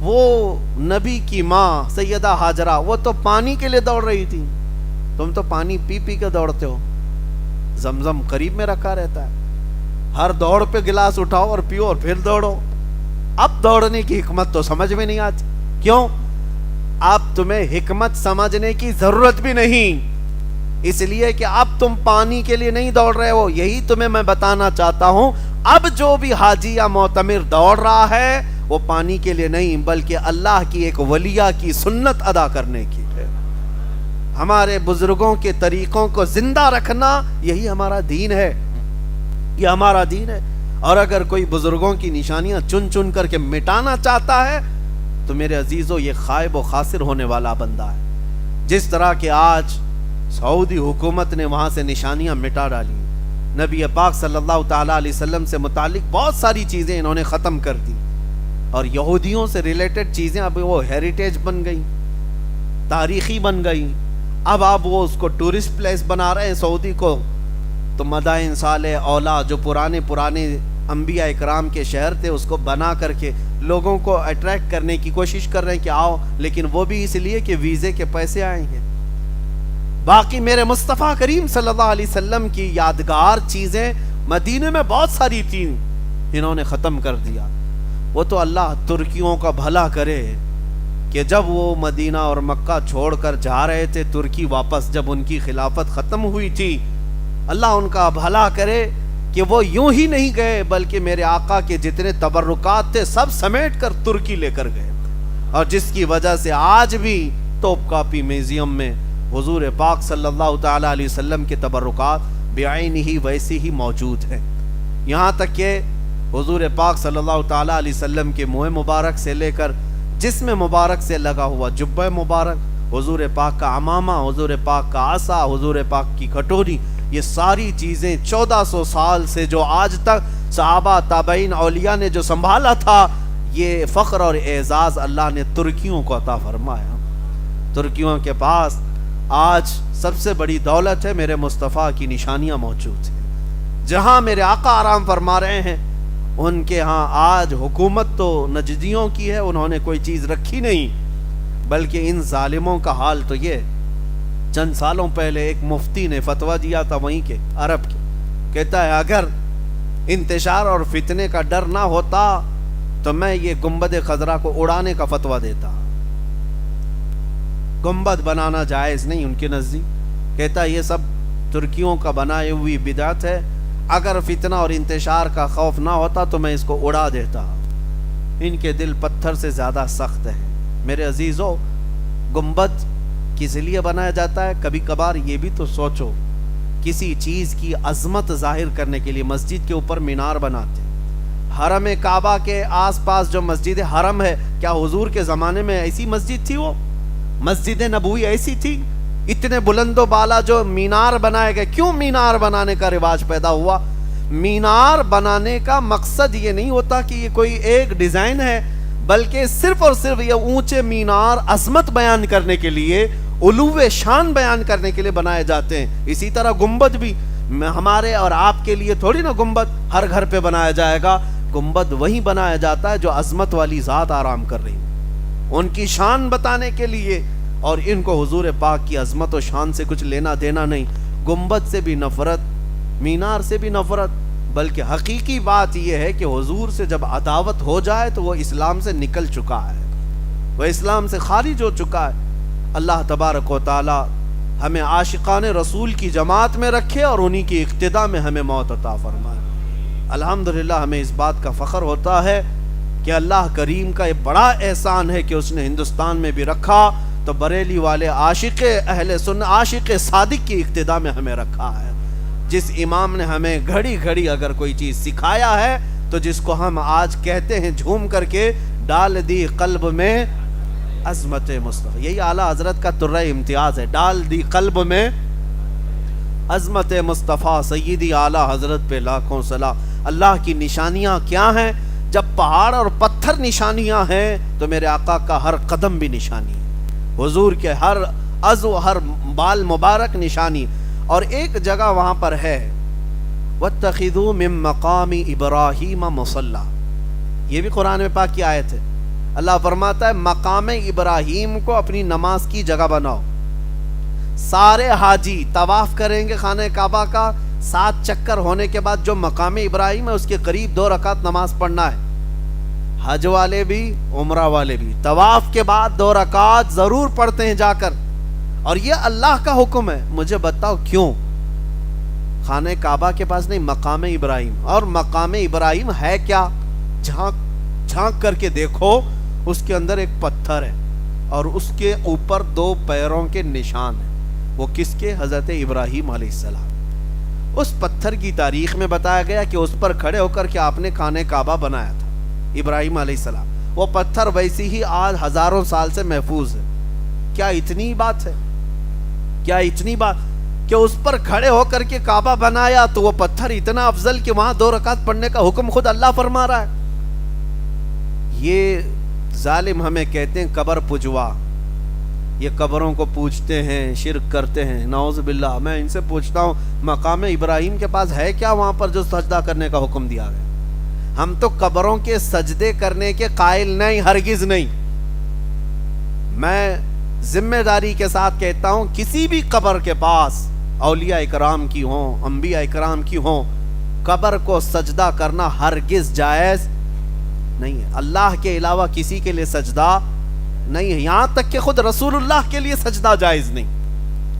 وہ نبی کی ماں سیدہ ہاجرہ، وہ تو پانی کے لیے دوڑ رہی تھی. تم تو پانی پی پی کے دوڑتے ہو. زمزم قریب میں رکھا رہتا ہے، ہر دوڑ پہ گلاس اٹھاؤ اور پیو اور پھر دوڑو. اب دوڑنے کی حکمت تو سمجھ میں نہیں آتی. کیوں؟ اب تمہیں حکمت سمجھنے کی ضرورت بھی نہیں، اس لیے کہ اب تم پانی کے لیے نہیں دوڑ رہے ہو. یہی تمہیں میں بتانا چاہتا ہوں. اب جو بھی حاجی یا معتمر دوڑ رہا ہے وہ پانی کے لیے نہیں، بلکہ اللہ کی ایک ولیہ کی سنت ادا کرنے کی ہے. ہمارے بزرگوں کے طریقوں کو زندہ رکھنا یہی ہمارا دین ہے، یہ ہمارا دین ہے. اور اگر کوئی بزرگوں کی نشانیاں چن چن کر کے مٹانا چاہتا ہے تو میرے عزیزو یہ خائب و خاسر ہونے والا بندہ ہے. جس طرح کہ آج سعودی حکومت نے وہاں سے نشانیاں مٹا ڈالی، نبی پاک صلی اللہ تعالی علیہ وسلم سے متعلق بہت ساری چیزیں انہوں نے ختم کر دی، اور یہودیوں سے ریلیٹڈ چیزیں اب وہ ہیریٹیج بن گئی، تاریخی بن گئی. اب آپ وہ اس کو ٹورسٹ پلیس بنا رہے ہیں سعودی کو. تو مدائن صالح اولا جو پرانے انبیاء اکرام کے شہر تھے اس کو بنا کر کے لوگوں کو اٹریکٹ کرنے کی کوشش کر رہے ہیں کہ آؤ، لیکن وہ بھی اس لیے کہ ویزے کے پیسے آئیں گے. باقی میرے مصطفیٰ کریم صلی اللہ علیہ وسلم کی یادگار چیزیں مدینے میں بہت ساری تھیں، انہوں نے ختم کر دیا. وہ تو اللہ ترکیوں کا بھلا کرے کہ جب وہ مدینہ اور مکہ چھوڑ کر جا رہے تھے ترکی واپس، جب ان کی خلافت ختم ہوئی تھی، اللہ ان کا بھلا کرے کہ وہ یوں ہی نہیں گئے بلکہ میرے آقا کے جتنے تبرکات تھے سب سمیٹ کر ترکی لے کر گئے. اور جس کی وجہ سے آج بھی توپ کاپی میوزیم میں حضور پاک صلی اللہ تعالی علیہ وسلم کے تبرکات بعینہ ویسی ہی موجود ہے. یہاں تک کہ حضور پاک صلی اللہ تعالیٰ علیہ وسلم کے منہ مبارک سے لے کر جسم مبارک سے لگا ہوا جبہ مبارک، حضور پاک کا عمامہ، حضور پاک کا عصا، حضور پاک کی کھٹوری، یہ ساری چیزیں 1400 سال سے جو آج تک صحابہ تابعین اولیاء نے جو سنبھالا تھا، یہ فخر اور اعزاز اللہ نے ترکیوں کو عطا فرمایا. ترکیوں کے پاس آج سب سے بڑی دولت ہے، میرے مصطفیٰ کی نشانیاں موجود ہیں. جہاں میرے آقا آرام فرما رہے ہیں ان کے ہاں آج حکومت تو نجدیوں کی ہے، انہوں نے کوئی چیز رکھی نہیں. بلکہ ان ظالموں کا حال تو یہ، چند سالوں پہلے ایک مفتی نے فتویٰ دیا تھا وہیں کے عرب کے، کہتا ہے اگر انتشار اور فتنے کا ڈر نہ ہوتا تو میں یہ گنبد خضرا کو اڑانے کا فتویٰ دیتا. گنبد بنانا جائز نہیں ان کے نزدیک، کہتا یہ سب ترکیوں کا بنائے ہوئی بدعت ہے، اگر فتنہ اور انتشار کا خوف نہ ہوتا تو میں اس کو اڑا دیتا. ان کے دل پتھر سے زیادہ سخت ہیں. میرے عزیزو، گنبد کس لیے بنایا جاتا ہے؟ کبھی کبھار یہ بھی تو سوچو، کسی چیز کی عظمت ظاہر کرنے کے لیے مسجد کے اوپر مینار بناتے. حرم کعبہ کے آس پاس جو مسجد حرم ہے، کیا حضور کے زمانے میں ایسی مسجد تھی؟ وہ مسجد نبوی ایسی تھی؟ اتنے بلند و بالا جو مینار بنائے گئے. کیوں مینار بنانے کا رواج پیدا ہوا؟ مینار بنانے کا مقصد یہ نہیں ہوتا کہ یہ کوئی ایک ڈیزائن ہے، بلکہ صرف اور صرف یہ اونچے مینار عظمت بیان کرنے کے لیے، علو شان بیان کرنے کے لیے بنائے جاتے ہیں. اسی طرح گنبد بھی ہمارے اور آپ کے لیے تھوڑی نا گنبد ہر گھر پہ بنایا جائے گا. گنبد وہی بنایا جاتا ہے جو عظمت والی ذات آرام کر رہی ہے، ان کی شان بتانے کے لیے. اور ان کو حضور پاک کی عظمت و شان سے کچھ لینا دینا نہیں. گنبد سے بھی نفرت، مینار سے بھی نفرت. بلکہ حقیقی بات یہ ہے کہ حضور سے جب عداوت ہو جائے تو وہ اسلام سے نکل چکا ہے، وہ اسلام سے خارج ہو چکا ہے. اللہ تبارک و تعالی ہمیں عاشقان رسول کی جماعت میں رکھے اور انہی کی اقتداء میں ہمیں موت عطا فرمائے. الحمدللہ ہمیں اس بات کا فخر ہوتا ہے کہ اللہ کریم کا یہ بڑا احسان ہے کہ اس نے ہندوستان میں بھی رکھا تو بریلی والے عاشق اہل سنت، عاشق صادق کی اقتداء میں ہمیں رکھا ہے. جس امام نے ہمیں گھڑی گھڑی اگر کوئی چیز سکھایا ہے تو جس کو ہم آج کہتے ہیں جھوم کر کے، ڈال دی قلب میں عظمت مصطفیٰ. یہی اعلیٰ حضرت کا ترہ امتیاز ہے، ڈال دی قلب میں عظمت مصطفیٰ. سیدی اعلیٰ حضرت پہ لاکھوں صلاح. اللہ کی نشانیاں کیا ہیں؟ جب پہاڑ اور پتھر نشانیاں ہیں تو میرے آقا کا ہر قدم بھی نشانی ہے، حضور کے ہر عضو، ہر بال مبارک نشانی. اور ایک جگہ وہاں پر ہے وَاتَّخِذُوا مِن مَّقَامِ إِبْرَاهِيمَ مُصَلًّى، یہ بھی قرآن میں پاک کی آیت ہے. اللہ فرماتا ہے مقام ابراہیم کو اپنی نماز کی جگہ بناؤ. سارے حاجی طواف کریں گے خانہ کعبہ کا، 7 چکر ہونے کے بعد جو مقام ابراہیم ہے اس کے قریب 2 رکعت نماز پڑھنا ہے. حج والے بھی عمرہ والے بھی طواف کے بعد 2 رکعت ضرور پڑھتے ہیں جا کر. اور یہ اللہ کا حکم ہے. مجھے بتاؤ کیوں؟ خانہ کعبہ کے پاس نہیں، مقام ابراہیم. اور مقام ابراہیم ہے کیا؟ جھانک کر کے دیکھو، اس کے اندر ایک پتھر ہے اور اس کے اوپر 2 پیروں کے نشان ہیں. وہ کس کے؟ حضرت ابراہیم علیہ السلام. اس پتھر کی تاریخ میں بتایا گیا کہ اس پر کھڑے ہو کر کے آپ نے خانہ کعبہ بنایا تھا ابراہیم علیہ السلام. وہ پتھر ویسی ہی آج ہزاروں سال سے محفوظ ہے. کیا اتنی بات ہے؟ کیا اتنی بات کہ اس پر کھڑے ہو کر کے کعبہ بنایا تو وہ پتھر اتنا افضل کہ وہاں 2 رکعت پڑھنے کا حکم خود اللہ فرما رہا ہے. یہ ظالم ہمیں کہتے ہیں قبر پجوا، یہ قبروں کو پوجتے ہیں، شرک کرتے ہیں، نعوذ باللہ. میں ان سے پوچھتا ہوں مقام ابراہیم کے پاس ہے کیا وہاں پر جو سجدہ کرنے کا حکم دیا گیا؟ ہم تو قبروں کے سجدے کرنے کے قائل نہیں، ہرگز نہیں. میں ذمہ داری کے ساتھ کہتا ہوں کسی بھی قبر کے پاس، اولیاء اکرام کی ہوں، انبیاء اکرام کی ہوں، قبر کو سجدہ کرنا ہرگز جائز نہیں ہے. اللہ کے علاوہ کسی کے لیے سجدہ نہیں ہے، یہاں تک کہ خود رسول اللہ کے لیے سجدہ جائز نہیں.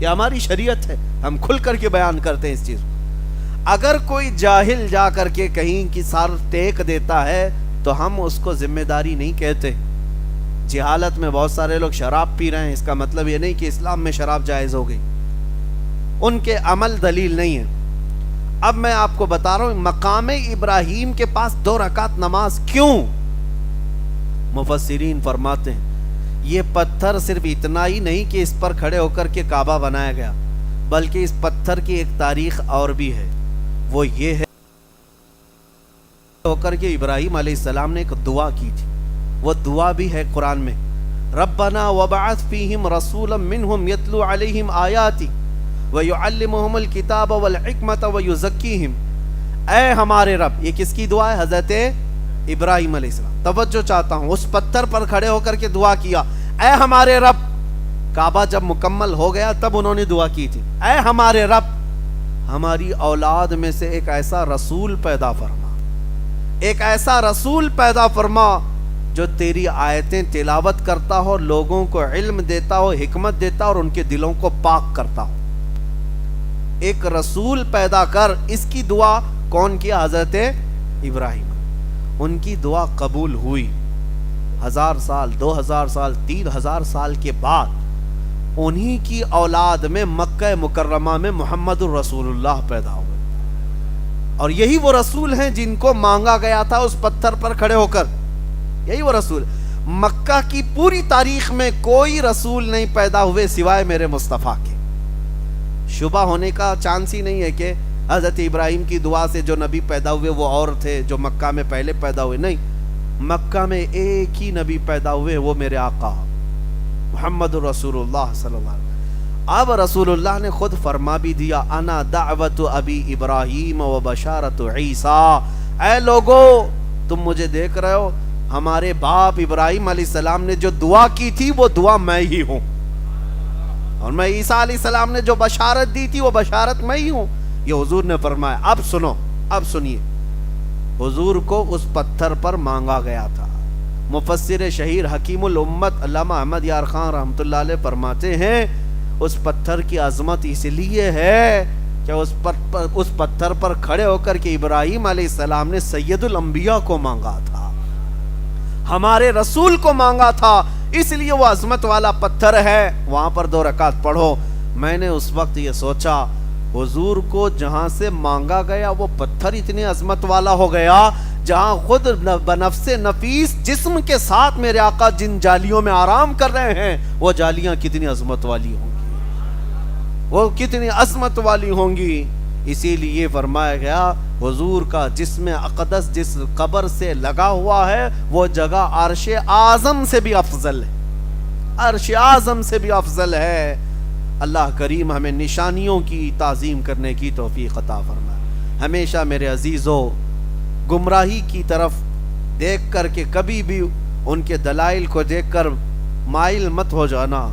یہ ہماری شریعت ہے، ہم کھل کر کے بیان کرتے ہیں اس چیز. اگر کوئی جاہل جا کر کے کہیں کی سر ٹیک دیتا ہے تو ہم اس کو ذمہ داری نہیں کہتے. جہالت میں بہت سارے لوگ شراب پی رہے ہیں، اس کا مطلب یہ نہیں کہ اسلام میں شراب جائز ہو گئی. ان کے عمل دلیل نہیں ہے. اب میں آپ کو بتا رہا ہوں مقام ابراہیم کے پاس 2 رکعت نماز کیوں؟ مفسرین فرماتے ہیں یہ پتھر صرف اتنا ہی نہیں کہ اس پر کھڑے ہو کر کے کعبہ بنایا گیا، بلکہ اس پتھر کی ایک تاریخ اور بھی ہے، وہ یہ ہے ہو کر کے ابراہیم علیہ السلام نے ایک دعا کی تھی، وہ دعا بھی ہے قرآن میں، ربنا وبعث فیہم رسولا منہم یتلو علیہم آیاتی ویعلمہم الکتاب والحکمت ویزکیہم۔ اے ہمارے رب، یہ کس کی دعا ہے؟ حضرت ابراہیم علیہ السلام۔ توجہ چاہتا ہوں، اس پتھر پر کھڑے ہو کر کے دعا کیا، اے ہمارے رب۔ کعبہ جب مکمل ہو گیا تب انہوں نے دعا کی تھی، اے ہمارے رب ہماری اولاد میں سے ایک ایسا رسول پیدا فرما، ایک ایسا رسول پیدا فرما جو تیری آیتیں تلاوت کرتا ہو، لوگوں کو علم دیتا ہو، حکمت دیتا ہو اور ان کے دلوں کو پاک کرتا ہو۔ ایک رسول پیدا کر، اس کی دعا کون کیا؟ حضرت ابراہیم۔ ان کی دعا قبول ہوئی، 1000 سال 2000 سال 3000 سال کے بعد انہی کی اولاد میں مکہ مکرمہ میں محمد الرسول اللہ پیدا ہوئے، اور یہی وہ رسول ہیں جن کو مانگا گیا تھا اس پتھر پر کھڑے ہو کر، یہی وہ رسول۔ مکہ کی پوری تاریخ میں کوئی رسول نہیں پیدا ہوئے سوائے میرے مصطفیٰ کے۔ شبہ ہونے کا چانس ہی نہیں ہے کہ حضرت ابراہیم کی دعا سے جو نبی پیدا ہوئے وہ اور تھے جو مکہ میں پہلے پیدا ہوئے، نہیں، مکہ میں ایک ہی نبی پیدا ہوئے، وہ میرے آقا محمد رسول اللہ صلی اللہ علیہ وسلم۔ اب رسول اللہ نے خود فرما بھی دیا، انا دعوت ابی ابراہیم و بشارت عیسیٰ۔ اے لوگو تم مجھے دیکھ رہے ہو، ہمارے باپ ابراہیم علیہ السلام نے جو دعا کی تھی وہ دعا میں ہی ہوں، اور میں عیسیٰ علیہ السلام نے جو بشارت دی تھی وہ بشارت میں ہی ہوں، یہ حضور نے فرمایا۔ اب سنو، اب سنیے، حضور کو اس پتھر پر مانگا گیا تھا۔ مفسر شہیر حکیم الامت علامہ احمد یار خان رحمۃ اللہ علیہ فرماتے ہیں اس پتھر کی عظمت اس لیے ہے کہ اس پتھر پر کھڑے ہو کر کے ابراہیم علیہ السلام نے سید الانبیاء کو مانگا تھا، ہمارے رسول کو مانگا تھا، اس لیے وہ عظمت والا پتھر ہے۔ وہاں پر 2 رکعت پڑھو۔ میں نے اس وقت یہ سوچا حضور کو جہاں سے مانگا گیا وہ پتھر اتنی عظمت والا ہو گیا، جہاں خود بنفس نفیس جسم کے ساتھ میرے آقا جن جالیوں میں آرام کر رہے ہیں وہ جالیاں کتنی عظمت والی ہوں گی، وہ کتنی عظمت والی ہوں گی۔ اسی لیے فرمایا گیا حضور کا جسم اقدس جس قبر سے لگا ہوا ہے وہ جگہ عرش اعظم سے بھی افضل ہے، عرش اعظم سے بھی افضل ہے۔ اللہ کریم ہمیں نشانیوں کی تعظیم کرنے کی توفیق عطا فرمائے۔ ہمیشہ میرے عزیزو گمراہی کی طرف دیکھ کر کے کبھی بھی ان کے دلائل کو دیکھ کر مائل مت ہو جانا۔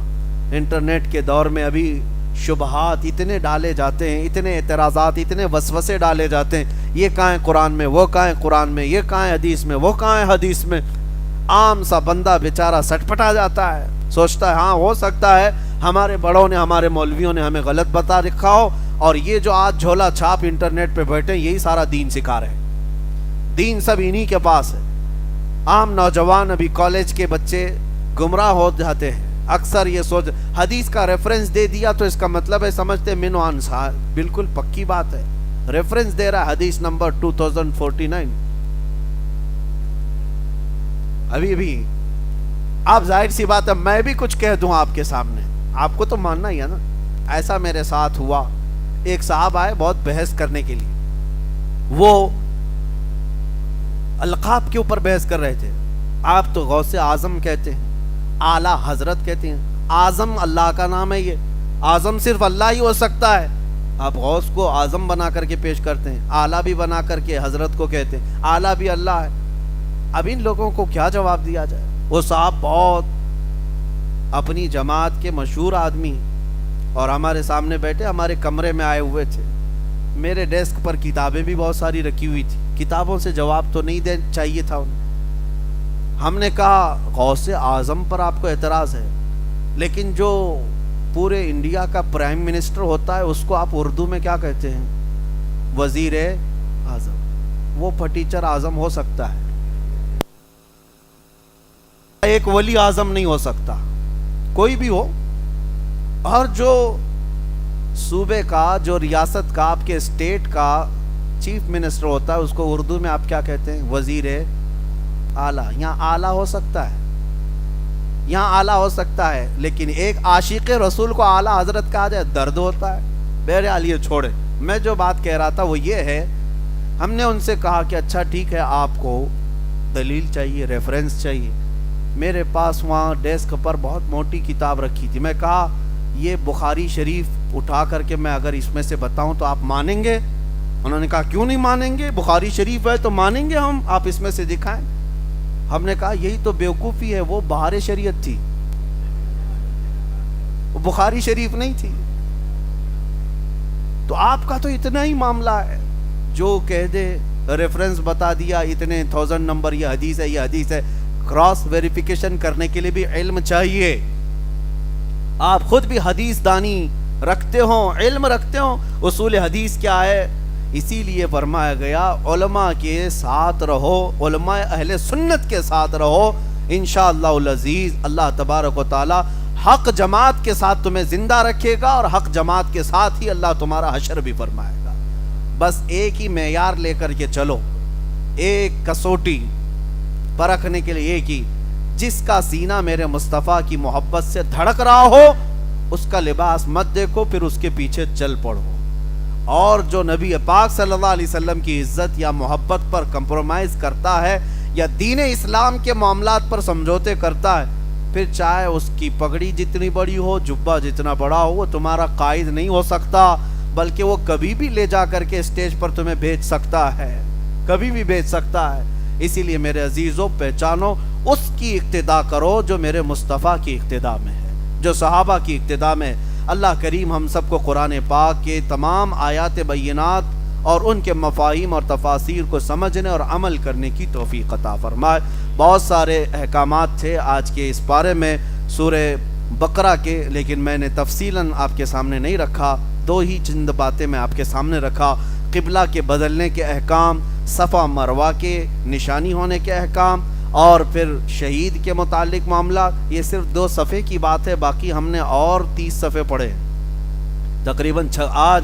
انٹرنیٹ کے دور میں ابھی شبہات اتنے ڈالے جاتے ہیں، اتنے اعتراضات، اتنے وسوسے ڈالے جاتے ہیں، یہ کہاں ہے قرآن میں، وہ کہاں ہے قرآن میں، یہ کہاں ہے حدیث میں، وہ کہاں ہے حدیث میں۔ عام سا بندہ بیچارہ سٹ پٹا جاتا ہے، سوچتا ہے ہاں ہو سکتا ہے ہمارے بڑوں نے، ہمارے مولویوں نے ہمیں غلط بتا رکھا ہو، اور یہ جو آج جھولا چھاپ انٹرنیٹ پہ بیٹھے یہی سارا دین سکھا رہے ہیں، دین سب انہی کے پاس ہے۔ عام نوجوان ابھی کالج کے بچے گمراہ ہو جاتے ہیں، اکثر یہ سوچ حدیث کا ریفرنس دے دیا تو اس کا مطلب ہے سمجھتے من و انصار، بالکل پکی بات ہے، ریفرنس دے رہا ہے حدیث نمبر 2049۔ ابھی بھی آپ ظاہر سی بات ہے میں بھی کچھ کہہ دوں آپ کے سامنے، آپ کو تو ماننا ہی ہے نا۔ ایسا میرے ساتھ ہوا، ایک صاحب آئے بہت بحث کرنے کے لیے، وہ القاب کے اوپر بحث کر رہے تھے۔ آپ تو غوث اعظم کہتے ہیں، اعلیٰ حضرت کہتے ہیں، اعظم اللہ کا نام ہے، یہ اعظم صرف اللہ ہی ہو سکتا ہے، آپ غوث کو اعظم بنا کر کے پیش کرتے ہیں، اعلیٰ بھی بنا کر کے حضرت کو کہتے ہیں، اعلیٰ بھی اللہ ہے۔ اب ان لوگوں کو کیا جواب دیا جائے؟ وہ صاحب بہت اپنی جماعت کے مشہور آدمی اور ہمارے سامنے بیٹھے، ہمارے کمرے میں آئے ہوئے تھے، میرے ڈیسک پر کتابیں بھی بہت ساری رکھی ہوئی تھی، کتابوں سے جواب تو نہیں دینا چاہیے تھا انہیں۔ ہم نے کہا غوث اعظم پر آپ کو اعتراض ہے، لیکن جو پورے انڈیا کا پرائم منسٹر ہوتا ہے اس کو آپ اردو میں کیا کہتے ہیں؟ وزیر اعظم۔ وہ پھٹیچر اعظم ہو سکتا ہے، ایک ولی اعظم نہیں ہو سکتا، کوئی بھی ہو۔ اور جو صوبے کا، جو ریاست کا، آپ کے اسٹیٹ کا چیف منسٹر ہوتا ہے اس کو اردو میں آپ کیا کہتے ہیں؟ وزیر اعلیٰ. یہاں اعلیٰ ہو سکتا ہے، یہاں اعلیٰ ہو سکتا ہے، لیکن ایک عاشق رسول کو اعلیٰ حضرت کہا جائے درد ہوتا ہے. بہرحال یہ چھوڑے، میں جو بات کہہ رہا تھا وہ یہ ہے، ہم نے ان سے کہا کہ اچھا ٹھیک ہے آپ کو دلیل چاہیے، ریفرنس چاہیے. میرے پاس وہاں ڈیسک پر بہت موٹی کتاب رکھی تھی. میں کہا یہ بخاری شریف اٹھا کر کے میں اگر اس میں سے بتاؤں تو آپ مانیں گے؟ انہوں نے کہا کیوں نہیں مانیں گے، بخاری شریف ہے تو مانیں گے ہم، آپ اس میں سے دکھائیں. ہم نے کہا یہی تو بیوقوفی ہے، وہ بہار شریعت تھی، وہ بخاری شریف نہیں تھی. تو آپ کا تو اتنا ہی معاملہ ہے، جو کہہ دے ریفرنس بتا دیا، اتنے 1000 نمبر یہ حدیث ہے، یہ حدیث ہے. کراس ویریفیکیشن کرنے کے لیے بھی علم چاہیے. آپ خود بھی حدیث دانی رکھتے ہوں، علم رکھتے ہوں اصول حدیث کیا ہے. اسی لیے فرمایا گیا علماء کے ساتھ رہو، علماء اہل سنت کے ساتھ رہو، انشاءاللہ العزیز اللہ تبارک و تعالی حق جماعت کے ساتھ تمہیں زندہ رکھے گا، اور حق جماعت کے ساتھ ہی اللہ تمہارا حشر بھی فرمائے گا. بس ایک ہی معیار لے کر کے چلو، ایک کسوٹی پرکھنے کے لیے ایک ہی، جس کا سینہ میرے مصطفیٰ کی محبت سے دھڑک رہا ہو اس کا لباس مت دیکھو، پھر اس کے پیچھے چل پڑو. اور جو نبی پاک صلی اللہ علیہ وسلم کی عزت یا محبت پر کمپرومائز کرتا ہے یا دین اسلام کے معاملات پر سمجھوتے کرتا ہے، پھر چاہے اس کی پگڑی جتنی بڑی ہو، جبہ جتنا بڑا ہو، وہ تمہارا قائد نہیں ہو سکتا، بلکہ وہ کبھی بھی لے جا کر کے اسٹیج پر تمہیں بھیج سکتا ہے، کبھی بھی بھیج سکتا ہے. اسی لیے میرے عزیزوں پہچانو، اس کی اقتداء کرو جو میرے مصطفیٰ کی اقتداء میں ہے، جو صحابہ کی اقتداء میں. اللہ کریم ہم سب کو قرآن پاک کے تمام آیات بینات اور ان کے مفاہیم اور تفاسیر کو سمجھنے اور عمل کرنے کی توفیق عطا فرمائے. بہت سارے احکامات تھے آج کے اس پارے میں سورہ بقرہ کے، لیکن میں نے تفصیلاً آپ کے سامنے نہیں رکھا. دو ہی چند باتیں میں آپ کے سامنے رکھا: قبلہ کے بدلنے کے احکام، صفا مروہ کے نشانی ہونے کے احکام، اور پھر شہید کے متعلق معاملہ. یہ صرف 2 صفحے کی بات ہے، باقی ہم نے اور 30 صفحے پڑھے. تقریباً آج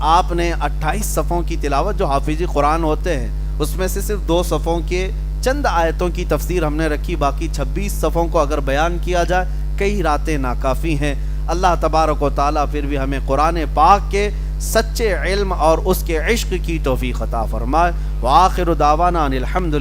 آپ نے 28 صفحوں کی تلاوت جو حافظ قرآن ہوتے ہیں اس میں سے صرف 2 صفحوں کے چند آیتوں کی تفسیر ہم نے رکھی. باقی 26 صفحوں کو اگر بیان کیا جائے کئی راتیں ناکافی ہیں. اللہ تبارک و تعالیٰ پھر بھی ہمیں قرآن پاک کے سچے علم اور اس کے عشق کی توفیق عطا فرمائے. وآخر دعوانا ان الحمد